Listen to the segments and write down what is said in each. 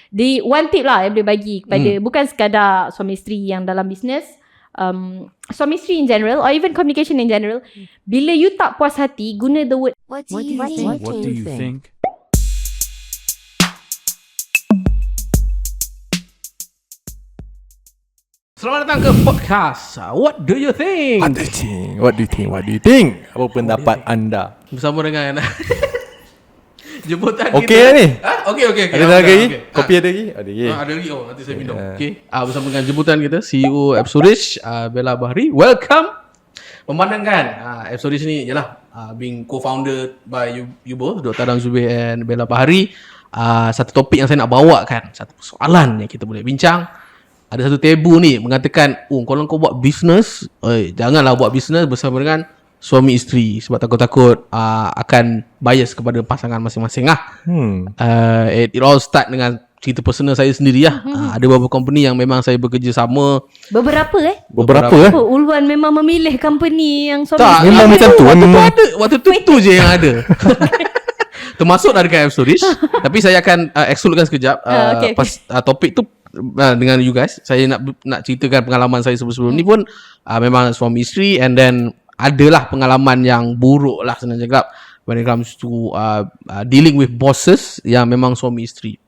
The one tip lah yang boleh bagi kepada bukan sekadar suami isteri yang dalam bisnes, suami isteri in general or even communication in general, bila you tak puas hati, guna the word What do you think? Selamat datang ke podcast What do you think? What do you think? Apa pendapat anda? Bersama dengan jemputan Okey kita. ni? Okey. Ada lagi? Kopi ada lagi? Ada lagi. Ada lagi. Oh, nanti saya minum. Okey. Bersama dengan jemputan kita CEO Epsorish, Bella Bahri. Welcome. Memandangkan Epsorish ni ialah being co-founded by you both, Dr. Adam Zubir and Bella Bahri. Satu topik yang saya nak bawakan, satu persoalan yang kita boleh bincang. Ada satu tabu ni mengatakan, kalau kau buat bisnes, janganlah buat bisnes bersama dengan suami isteri sebab takut-takut akan bias kepada pasangan masing-masing lah. It all start dengan cerita personal saya sendiri lah. Ada beberapa company yang memang saya bekerja sama. Beberapa Ulwan memang memilih company yang suami Tak, memang macam tu. Waktu tu je yang ada. Termasuk dari Epsorish. Tapi saya akan excludekan sekejap. Okay. Topik tu dengan you guys, saya nak ceritakan pengalaman saya sebelum ni pun memang suami isteri, and then adalah pengalaman yang buruk lah senang cakap when it comes to dealing with bosses yang memang suami isteri,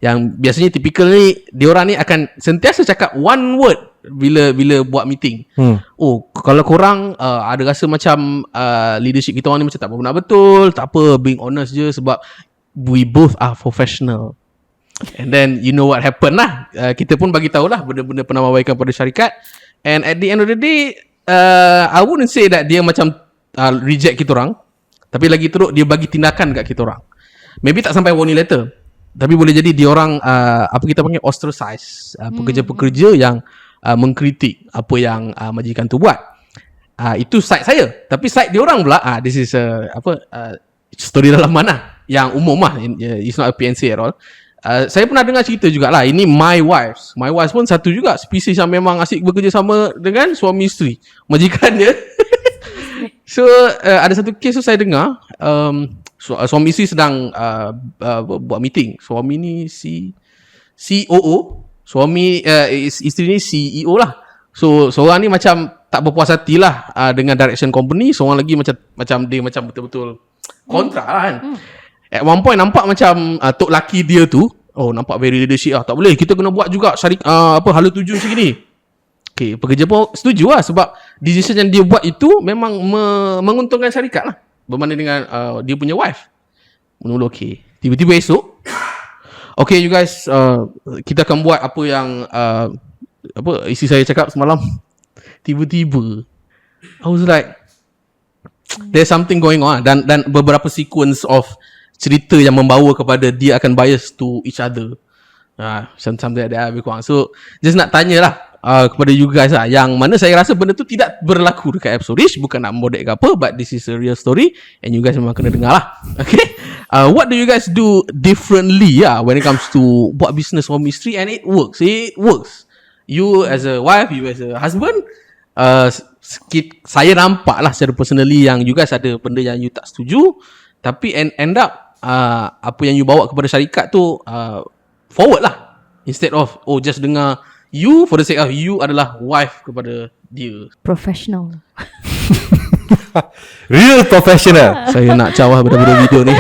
yang biasanya typical ni diorang ni akan sentiasa cakap one word bila buat meeting. Kalau korang ada rasa macam leadership kita orang ni macam tak apa nak betul, tak apa, being honest je sebab we both are professional. And then you know what happened lah. Kita pun bagi tahulah benda-benda penambahbaikan pada syarikat. And at the end of the day, I wouldn't say that dia macam reject kita orang, tapi lagi teruk dia bagi tindakan kat kita orang. Maybe tak sampai warning letter, tapi boleh jadi dia orang apa kita panggil ostracize pekerja-pekerja yang mengkritik apa yang majikan tu buat. Itu side saya. Tapi side dia orang pula, this is story dalam mana yang umum lah. It's not a PNC at all. Saya pernah dengar cerita jugalah. Ini my wife pun satu juga spesies yang memang asyik bekerja sama dengan suami isteri, majikan dia. So ada satu kes tu saya dengar, suami isteri sedang buat meeting. Suami ni COO, suami isteri ni CEO lah. So seorang ni macam tak berpuas hati lah dengan direction company, seorang lagi macam dia macam betul-betul kontra lah kan. At one point nampak macam tok laki dia tu nampak very leadership lah. Tak boleh, kita kena buat juga hala tuju macam ni. Okay, pekerja pun setuju lah sebab decision yang dia buat itu memang menguntungkan syarikat lah berbanding dengan dia punya wife. Mula okay. Tiba-tiba esok, okay you guys, kita akan buat apa yang isteri saya cakap semalam. Tiba-tiba I was like, there's something going on. Dan beberapa sequence of cerita yang membawa kepada dia akan bias to each other. Something like that lebih kurang. So just nak tanyalah kepada you guys lah, yang mana saya rasa benda tu tidak berlaku dekat Epsorish, bukan nak modek ke apa, but this is a real story and you guys memang kena dengar lah. Okay, what do you guys do differently when it comes to buat business suami isteri, and it works. You as a wife, you as a husband, saya nampak lah secara personally yang you guys ada benda yang you tak setuju, tapi end up apa yang you bawa kepada syarikat tu forward lah, instead of just dengar you for the sake of you adalah wife kepada dia. Professional. Real professional. Saya nak cawah benda-benda video ni.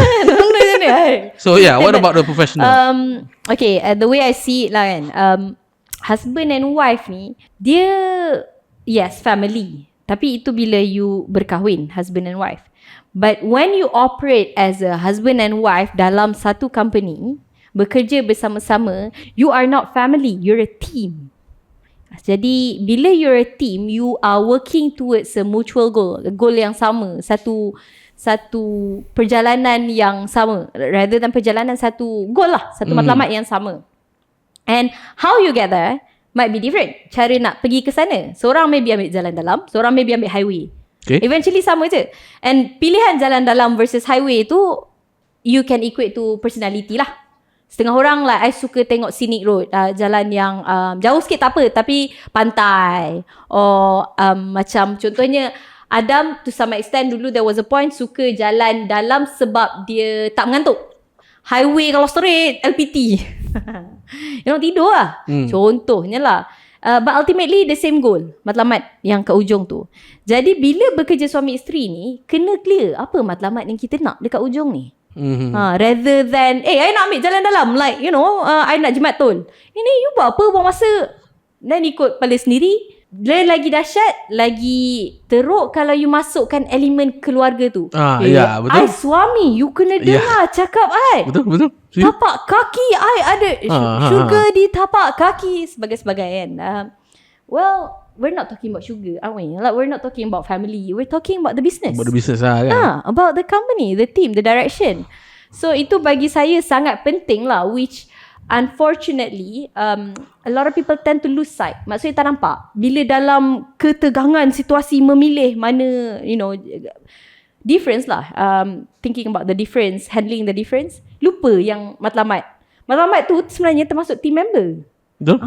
So yeah, what about the professional? Okay, the way I see it lah kan, husband and wife ni, dia yes family, tapi itu bila you berkahwin, husband and wife. But when you operate as a husband and wife dalam satu company, bekerja bersama-sama, you are not family, you're a team. Jadi bila you're a team, you are working towards a mutual goal yang sama, satu perjalanan yang sama, rather than perjalanan, satu goal lah, satu matlamat yang sama. And how you get there might be different. Cara nak pergi ke sana, seorang maybe ambil jalan dalam, seorang maybe ambil highway. Okay. Eventually sama je. And pilihan jalan dalam versus highway tu, you can equate to personality lah. Setengah orang I suka tengok scenic road, jalan yang jauh sikit tak apa, tapi pantai. Macam contohnya Adam to some extent dulu there was a point suka jalan dalam sebab dia tak mengantuk. Highway kalau straight LPT. You nak tidur lah. Contohnya lah. But ultimately the same goal, matlamat yang ke ujung tu. Jadi bila bekerja suami isteri ni, kena clear apa matlamat yang kita nak dekat ujung ni. Rather than I nak ambil jalan dalam, like you know, I nak jimat tol. Ini you buat apa, buang masa dan ikut kepala sendiri. Dia lagi dahsyat, lagi teruk kalau you masukkan elemen keluarga tu. Ya, betul. I suami, you kena dengar cakap I. Betul. Tapak kaki I ada sugar di tapak kaki sebagai-sebagai kan. Well, we're not talking about sugar, aren't we? Like, we're not talking about family. We're talking about the business. About the business lah kan. About the company, the team, the direction. So itu bagi saya sangat penting lah, which unfortunately a lot of people tend to lose sight. Maksudnya tak nampak bila dalam ketegangan situasi memilih mana, you know, difference lah, thinking about the difference, handling the difference, lupa yang matlamat tu sebenarnya termasuk team member. Betul.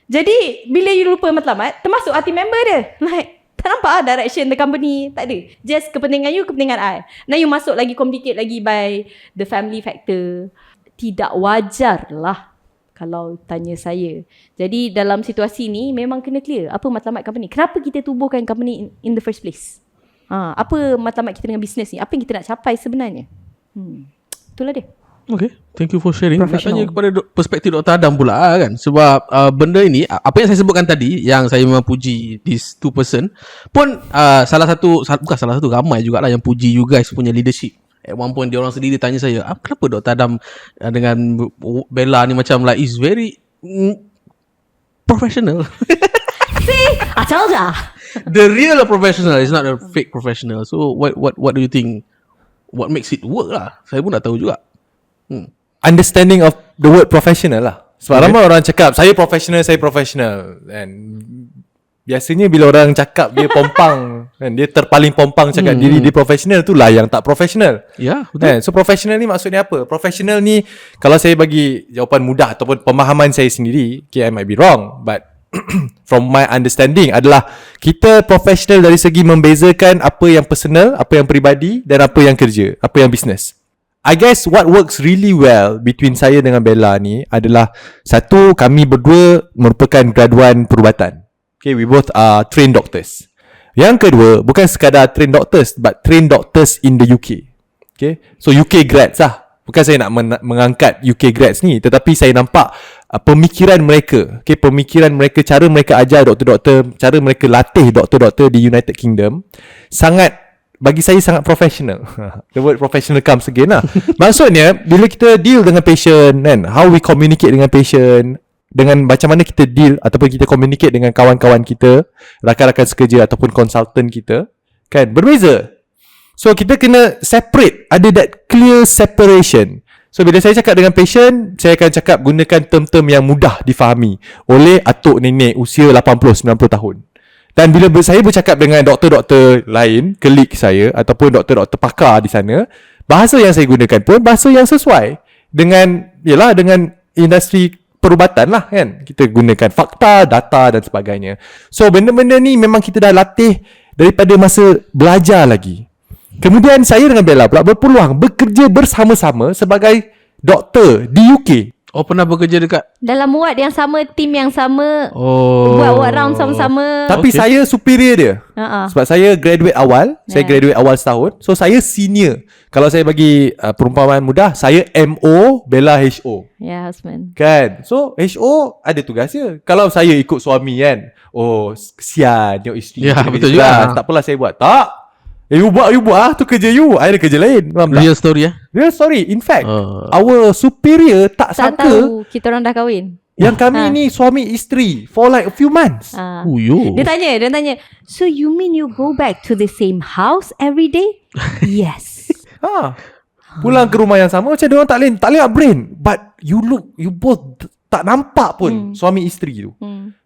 Jadi bila you lupa matlamat, termasuk team member dia. Like tak nampak direction the company, tak ada. Just kepentingan you, kepentingan I. Now you masuk lagi, complicate lagi by the family factor. Tidak wajar lah kalau tanya saya. Jadi dalam situasi ni memang kena clear apa matlamat company. Kenapa kita tubuhkan company in the first place? Apa matlamat kita dengan bisnes ni? Apa yang kita nak capai sebenarnya? Itulah dia. Okay, thank you for sharing. Nak tanya kepada perspektif Dr. Adam pula kan. Sebab benda ini, apa yang saya sebutkan tadi, yang saya memang puji this two person pun bukan salah satu, ramai jugalah yang puji you guys punya leadership. At one point dia orang sendiri tanya saya, kenapa Dr. Adam dengan Bella ni macam like is very professional. See, I told ya. The real professional is not a fake professional. So what do you think? What makes it work lah? Saya pun tak tahu juga. Understanding of the word professional lah. Sebab ramai orang cakap saya professional, and biasanya bila orang cakap dia pompang kan, dia terpaling pompang cakap diri dia profesional, itulah yang tak profesional. Ya, betul. So profesional ni maksudnya apa? Profesional ni kalau saya bagi jawapan mudah ataupun pemahaman saya sendiri, okay, I might be wrong, but from my understanding adalah kita profesional dari segi membezakan apa yang personal, apa yang peribadi dan apa yang kerja, apa yang business. I guess what works really well between saya dengan Bella ni adalah, satu, kami berdua merupakan graduan perubatan. Okay, we both are trained doctors. Yang kedua, bukan sekadar trained doctors, but trained doctors in the UK. Okay, so UK grads lah. Bukan saya nak mengangkat UK grads ni, tetapi saya nampak pemikiran mereka. Okay, pemikiran mereka, cara mereka ajar doktor-doktor, cara mereka latih doktor-doktor di United Kingdom, bagi saya sangat professional. The word professional comes again lah. Maksudnya, bila kita deal dengan patient kan, how we communicate dengan patient, dengan macam mana kita deal ataupun kita communicate dengan kawan-kawan kita, rakan-rakan sekerja ataupun konsultan kita, kan, berbeza. So kita kena separate, ada that clear separation. So bila saya cakap dengan patient, saya akan cakap gunakan term-term yang mudah difahami oleh atuk nenek usia 80-90 tahun. Dan bila saya bercakap dengan doktor-doktor lain, colleague saya ataupun doktor-doktor pakar di sana, bahasa yang saya gunakan pun bahasa yang sesuai dengan industri perubatan lah kan. Kita gunakan fakta, data dan sebagainya. So benda-benda ni memang kita dah latih daripada masa belajar lagi. Kemudian saya dengan Bella pula berpeluang bekerja bersama-sama sebagai doktor di UK. Oh, pernah bekerja dekat dalam ward yang sama, team yang sama, buat ward round sama-sama. Tapi saya superior dia. Sebab saya graduate awal, saya graduate awal setahun. So saya senior. Kalau saya bagi perumpamaan mudah, saya MO, Bella HO. Ya, husband. Kan? So HO ada tugasnya. Kalau saya ikut suami kan, oh kesian tengok isteri. Ya, betul juga. Tak apalah saya buat. Tak. You buat tu kerja you. I ada kerja lain. Real story ya? Real story. In fact, our superior tak sangka tahu kita orang dah kahwin. Yang kami ni suami isteri for like a few months. Dia tanya, so you mean you go back to the same house every day? Yes. Pulang ke rumah yang sama, macam diorang tak boleh brain. But you both tak nampak pun suami isteri tu.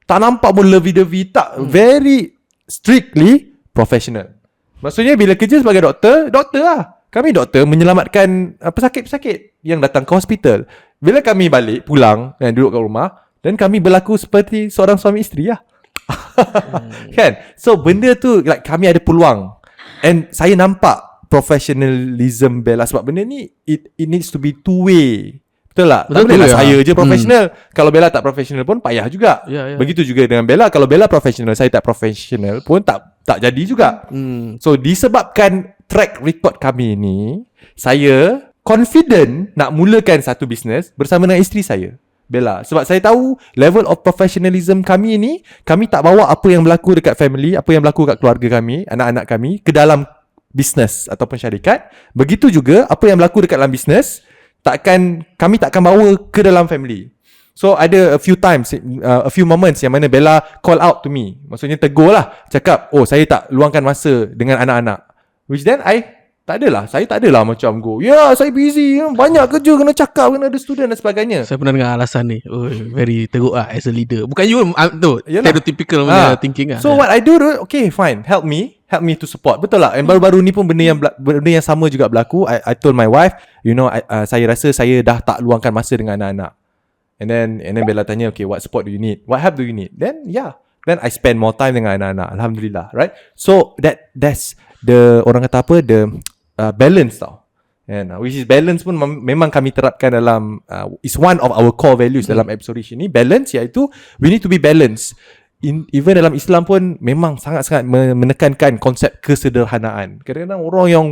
Tak nampak pun lovey-dovey. Tak, very strictly professional. Maksudnya bila kerja sebagai doktor lah. Kami doktor menyelamatkan pesakit-pesakit yang datang ke hospital. Bila kami balik, pulang dan duduk kat rumah, dan kami berlaku seperti seorang suami isteri lah. Kan? So benda tu like kami ada peluang. And saya nampak professionalism Bella. Sebab benda ni it needs to be two way. Betul tak? Tak Betul boleh lah ya. saya je profesional. Kalau Bella tak profesional pun payah juga. Ya, ya. Begitu juga dengan Bella. Kalau Bella profesional, saya tak profesional pun tak jadi juga. So disebabkan track record kami ni, saya confident nak mulakan satu bisnes bersama dengan isteri saya, Bella. Sebab saya tahu level of professionalism kami ni, kami tak bawa apa yang berlaku dekat family, apa yang berlaku kat keluarga kami, anak-anak kami ke dalam bisnes ataupun syarikat. Begitu juga apa yang berlaku dekat dalam bisnes, kami takkan bawa ke dalam family. So ada a few times, a few moments yang mana Bella call out to me. Maksudnya tegur lah, cakap, oh saya tak luangkan masa dengan anak-anak. Which then saya tak adalah macam go, saya busy, banyak kerja, kena cakap, kena ada student dan sebagainya. Saya pernah dengar alasan ni. Oh, very teruk lah as a leader. Bukan you tu, Yalah. stereotypical punya thinking lah. So what I do, okay fine, help me to support. Betul lah. And baru-baru ni pun benda yang sama juga berlaku. I told my wife, saya rasa saya dah tak luangkan masa dengan anak-anak. And then Bella tanya, okay, what support do you need? What help do you need? Then I spend more time dengan anak-anak. Alhamdulillah, right? So that's the, orang kata apa, the balance tau. And which is balance pun memang kami terapkan dalam is one of our core values dalam Absolution ni. Balance, iaitu we need to be balanced. Even dalam Islam pun memang sangat-sangat menekankan konsep kesederhanaan. Kadang-kadang orang yang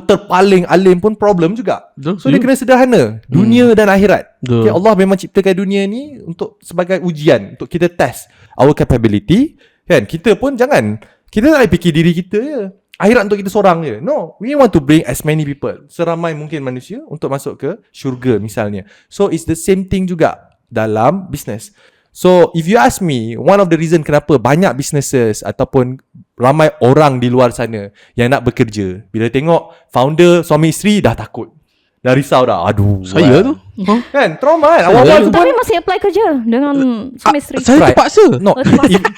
terpaling alim pun problem juga. So dia kena sederhana, dunia dan akhirat. Okay, Allah memang ciptakan dunia ni untuk sebagai ujian, untuk kita test our capability, kan. Kita pun kita tak boleh fikir diri kita je, akhirat untuk kita seorang je. No, we want to bring as many people, seramai mungkin manusia untuk masuk ke syurga misalnya. So it's the same thing juga dalam business. So if you ask me, one of the reason kenapa banyak businesses ataupun ramai orang di luar sana yang nak bekerja, bila tengok founder suami isteri dah takut, dah risau dah. Aduh, Saya tu kan trauma kan. Awal-awal tu pun Tapi masih apply kerja dengan suami isteri. saya Right. terpaksa. no,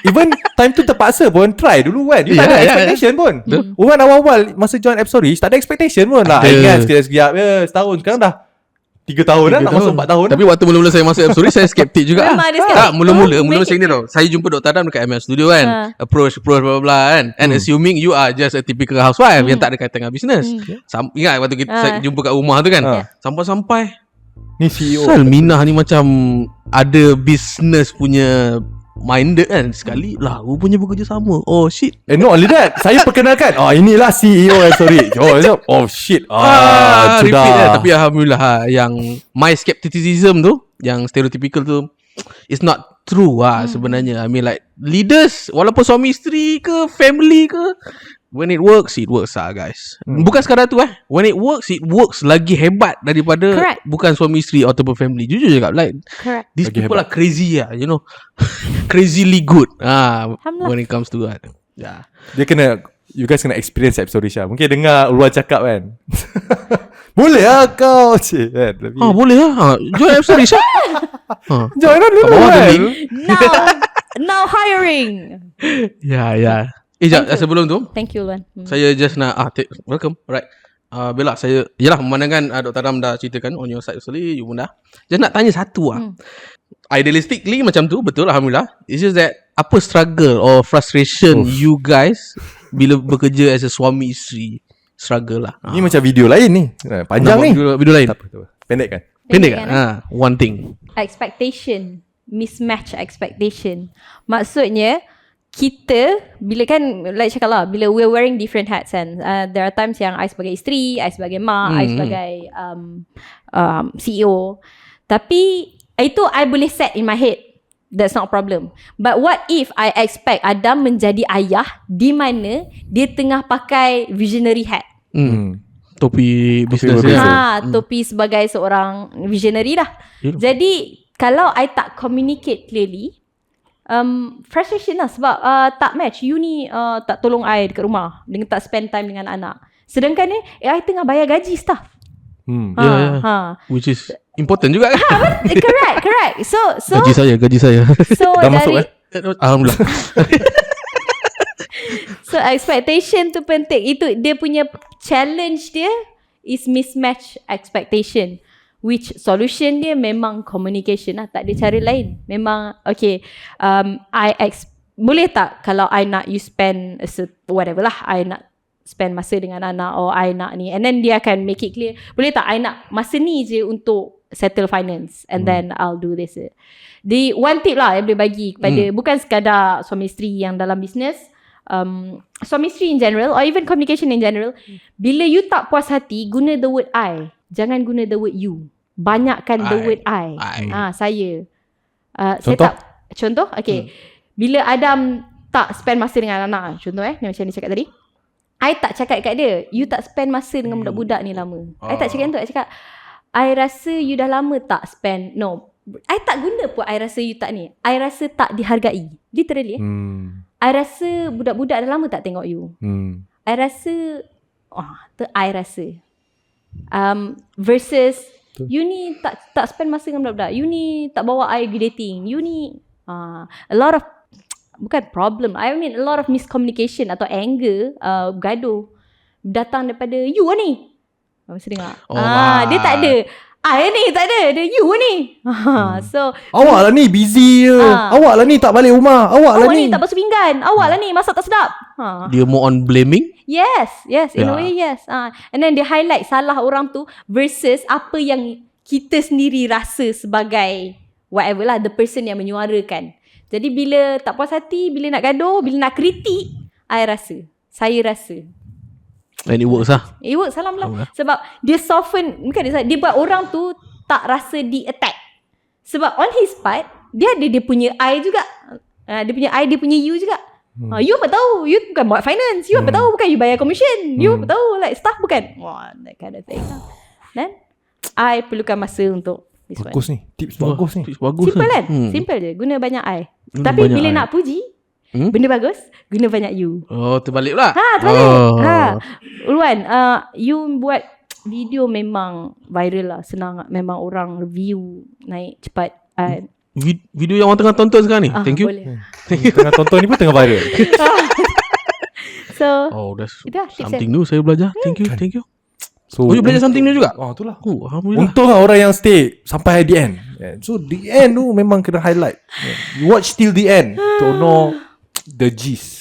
even time tu terpaksa pun try dulu kan. You tak ada expectation pun. Orang awal-awal masa join App Stories tak ada expectation pun lah. Ingat sekejap setahun, sekarang dah 3 tahun dah, nak masuk 4 tahun. Tapi waktu mula-mula saya masuk App Story, saya skeptik juga. Memang dia skeptik. Tak, mula-mula Oh, macam ni tau. Saya jumpa Dr. Adam dekat ML Studio kan. Approach blah blah blah kan. And assuming you are just a typical housewife yang tak ada kaitan dengan business. Ingat waktu saya jumpa kat rumah tu kan. Sampai-sampai Ni CEO. Salminah ni macam ada business punya minded kan. Sekali lah rupanya bekerja sama. Oh shit. And not only that, saya perkenalkan, inilah CEO App Story. Oh shit. Repeat Sudah. lah. Tapi Alhamdulillah yang my skepticism tu, yang stereotypical tu, it's not true lah sebenarnya. I mean like leaders, walaupun suami isteri ke family ke, when it works lah guys. Bukan sekadar tu when it works lagi hebat daripada Correct. bukan suami isteri ataupun family. Jujur cakap, like Correct. these Lagi people hebat. are crazy lah, you know. Crazily good Alhamdulillah. when it comes to that. Yeah. You guys kena experience App Story Syah. Mungkin dengar luar cakap kan. Boleh lah kau, cik kan. Tapi Boleh lah. Join App Story Syah. join lah dulu Bawah ada kan. link. Now hiring. Ya. Jap, sebelum tu Thank you Luan. saya just nak welcome. Alright. Bella, saya yalah memandangkan Dr. Adam dah ceritakan on your side sekali, you pun dah. Just nak tanya satu Idealistically macam tu, betul alhamdulillah. It's just that apa struggle or frustration you guys bila bekerja as a suami isteri? Struggle lah. Ni macam video lain ni. Panjang ni. Video lain. Tak apa. Pendek kan? Pendek kan? One thing. Expectation, mismatch expectation. Maksudnya kita bila kan like cakap lah, bila we're wearing different hats kan, there are times yang I sebagai isteri, I sebagai mak, I sebagai CEO. Tapi itu I boleh set in my head, that's not a problem. But what if I expect Adam menjadi ayah di mana dia tengah pakai visionary hat? Topi bisnes berbeza. dia. Topi sebagai seorang visionary lah. Yeah. Jadi kalau I tak communicate clearly, frustration lah sebab tak match. You ni tak tolong I dekat rumah, dengan tak spend time dengan anak. Sedangkan ni I tengah bayar gaji staff. Which is important juga kan? Correct. So Gaji saya. so Dah dari masuk, Alhamdulillah. So expectation tu penting. Itu dia punya challenge dia is mismatch expectation. Which solution dia memang communication lah. Tak ada cara lain. Memang okay, boleh tak kalau I nak you spend whatever lah, I nak spend masa dengan anak, or I nak ni, and then dia akan make it clear, boleh tak I nak masa ni je untuk settle finance and then I'll do this. The one tip lah yang boleh bagi kepada bukan sekadar suami isteri yang dalam bisnes, suami isteri in general or even communication in general, bila you tak puas hati, guna the word I. Jangan guna the word you. Banyakkan the word I. Saya. Saya tak contoh, okay. Bila Adam tak spend masa dengan anak, contoh macam ni cakap tadi. I tak cakap kat dia, you tak spend masa dengan budak-budak ni lama. I tak cakap tu, I cakap, I rasa you dah lama tak spend. No, I tak guna pun I rasa you tak ni. I rasa tak dihargai. Literally I rasa budak-budak dah lama tak tengok you. I rasa I rasa versus you ni tak spend masa dengan budak-budak. You ni tak bawa I pergi dating. You ni a lot of, bukan problem, I mean a lot of miscommunication atau anger, gaduh datang daripada you ni. Masa dengar dia tak ada I ni, tak ada, dia you ni. So awak lah ni busy je. Awak lah ni tak balik rumah. Awak lah ni tak basuh pinggan. Awak lah ni masak tak sedap. Dia more on blaming. Yes, in a way yes. And then dia highlight salah orang tu versus apa yang kita sendiri rasa sebagai whatever lah, the person yang menyuarakan. Jadi bila tak puas hati, bila nak gaduh, bila nak kritik, saya rasa And it works lah. It works, alhamdulillah. Sebab dia soften, bukan dia buat orang tu tak rasa di-attack. Sebab on his part, dia ada dia punya I juga. Dia punya I, dia punya you juga. You apa tahu? You bukan buat finance. You apa tahu? Bukan you bayar commission. You apa tahu? Like staff bukan? That kind of thing. Dan I perlukan masa untuk this bagus one. Tips bagus ni. Tips bagus Simple ni. kan? Simple je. Guna banyak I. Guna Tapi banyak bila I. nak puji, benda bagus, guna banyak you. Oh, terbalik pula. Terbalik. Ulwan, you buat video memang viral lah. Senang. Memang orang view naik cepat. Video yang orang tengah tonton sekarang ni. Thank you. Boleh. Tengah tonton ni pun tengah viral. So, That's itulah tips something new saya belajar. Thank you. So You belajar something new juga? Itulah. Alhamdulillah. Untung lah orang yang stay sampai the end. So the end tu memang kena highlight. You watch till the end to know the gist.